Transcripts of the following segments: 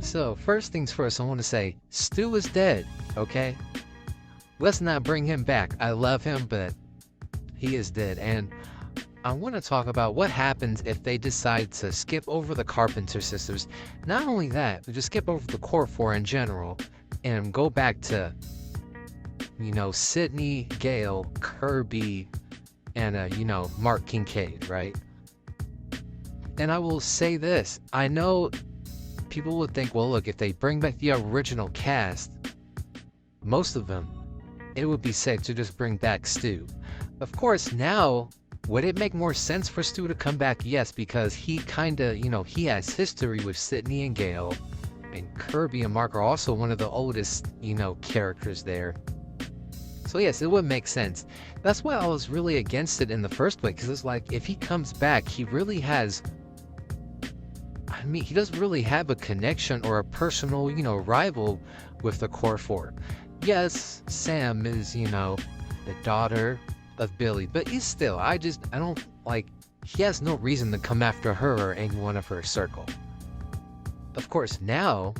So, first things first, I want to say, Stu is dead, okay? Let's not bring him back. I love him, but he is dead. And I want to talk about what happens if they decide to skip over the Carpenter sisters. Not only that, but just skip over the core four in general and go back to, Sydney, Gale, Kirby, and, Mark Kincaid, right? And I will say this. I know people would think, well, look, if they bring back the original cast, most of them, it would be safe to just bring back Stu. Of course, now, would it make more sense for Stu to come back? Yes, because he kinda, he has history with Sydney and Gale, and Kirby and Mark are also one of the oldest, characters there. So yes, it would make sense. That's why I was really against it in the first place, because it's like, if he comes back, he really has... he doesn't really have a connection or a personal, rival with the core four. Yes, Sam is, the daughter of Billy, but he's still, I don't, he has no reason to come after her or anyone of her circle. Of course, now,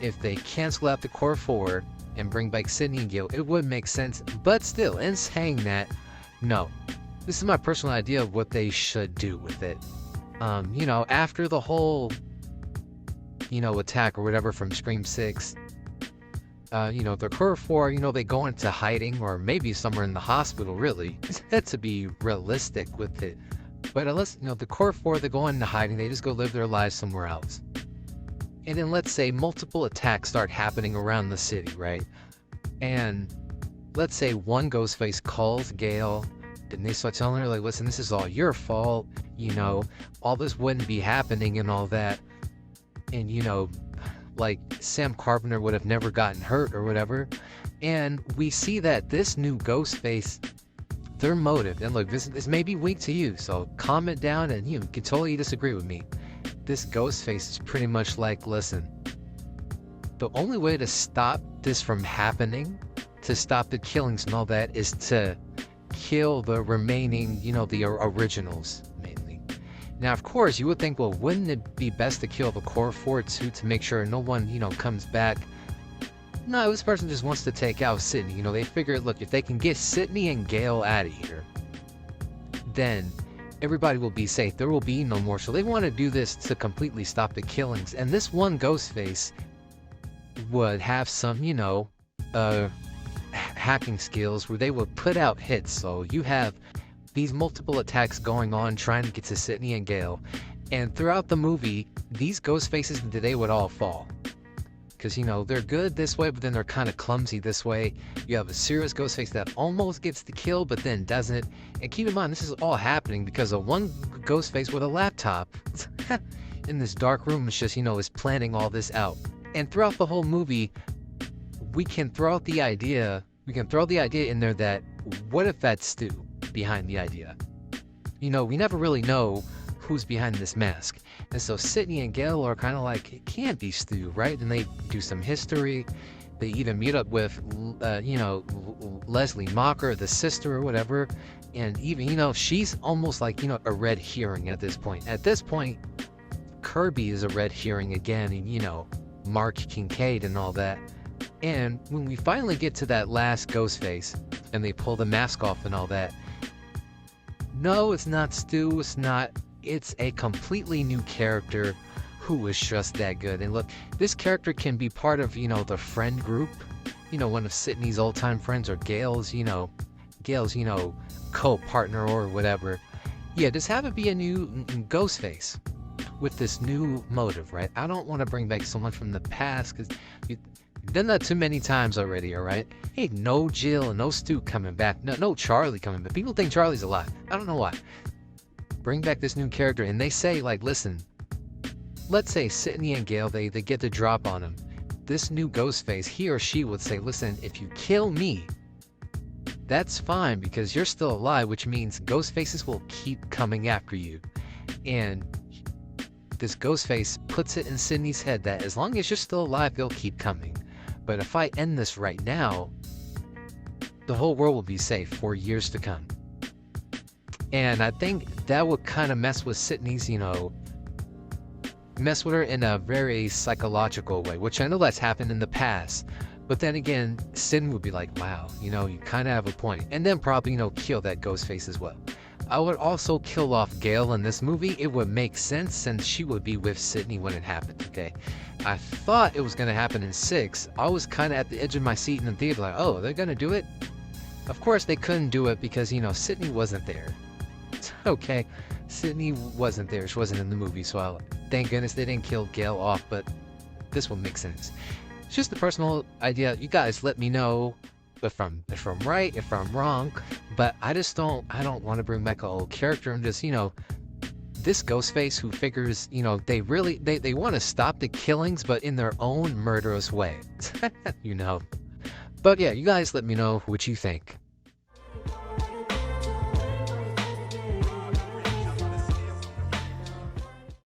if they cancel out the core four and bring back Sydney and Gale, it would make sense, but still, in saying that, no. This is my personal idea of what they should do with it. After the whole, attack or whatever from Scream 6, the core four, they go into hiding, or maybe somewhere in the hospital, really, to be realistic with it. But unless, the core four, they go into hiding, they just go live their lives somewhere else. And then let's say multiple attacks start happening around the city, right? And let's say one Ghostface calls Gale, and they start telling her, like, listen, this is all your fault, all this wouldn't be happening and all that. And, Sam Carpenter would have never gotten hurt or whatever. And we see that this new Ghostface, their motive, and look, this may be weak to you, so comment down and you can totally disagree with me. This Ghostface is pretty much like, listen, the only way to stop this from happening, to stop the killings and all that, is to kill the remaining, the originals, mainly. Now, of course, you would think, well, wouldn't it be best to kill the core four too, to make sure no one, comes back? No, this person just wants to take out Sydney. They figure, look, if they can get Sydney and Gale out of here, then everybody will be safe. There will be no more. So they want to do this to completely stop the killings. And this one Ghostface would have some, hacking skills where they would put out hits. So you have these multiple attacks going on trying to get to Sydney and Gale. And throughout the movie, these Ghostfaces, they would all fall. Because, they're good this way, but then they're kind of clumsy this way. You have a serious Ghostface that almost gets the kill, but then doesn't. And keep in mind, this is all happening because of one Ghostface with a laptop in this dark room is just, is planning all this out. And throughout the whole movie, we can throw the idea in there that, what if that's Stu behind the idea? We never really know who's behind this mask. And so Sydney and Gale are kind of like, it can't be Stu, right? And they do some history. They even meet up with, Leslie Mocker, the sister or whatever. And even, she's almost like, a red herring at this point. At this point, Kirby is a red herring again, and, Mark Kincaid and all that. And when we finally get to that last Ghostface, and they pull the mask off and all that, no, it's not Stu, it's a completely new character who is just that good. And look, this character can be part of, the friend group, one of Sydney's old-time friends, or Gale's, co-partner or whatever. Yeah, just have it be a new Ghostface with this new motive, right? I don't want to bring back someone from the past, because you've done that too many times already, alright? Hey, no Jill and no Stu coming back. No Charlie coming back. People think Charlie's alive. I don't know why. Bring back this new character, and they say, like, listen, let's say Sydney and Gale, they get the drop on him. This new Ghostface, he or she would say, listen, if you kill me, that's fine, because you're still alive, which means Ghostfaces will keep coming after you. And this Ghostface puts it in Sydney's head that as long as you're still alive, they'll keep coming. But if I end this right now, the whole world will be safe for years to come. And I think that would kind of mess with Sydney's, mess with her in a very psychological way, which I know that's happened in the past. But then again, Sin would be like, wow, you kind of have a point. And then probably, kill that Ghostface as well. I would also kill off Gale in this movie. It would make sense since she would be with Sydney when it happened, okay? I thought it was going to happen in 6. I was kind of at the edge of my seat in the theater like, oh, they're going to do it? Of course they couldn't do it because, Sydney wasn't there. Okay, Sydney wasn't there. She wasn't in the movie, so thank goodness they didn't kill Gale off, but this will make sense. It's just a personal idea. You guys let me know if I'm right, if I'm wrong, but I don't want to bring back an old character. I'm just, this Ghostface who figures, they want to stop the killings, but in their own murderous way. But yeah, you guys let me know what you think.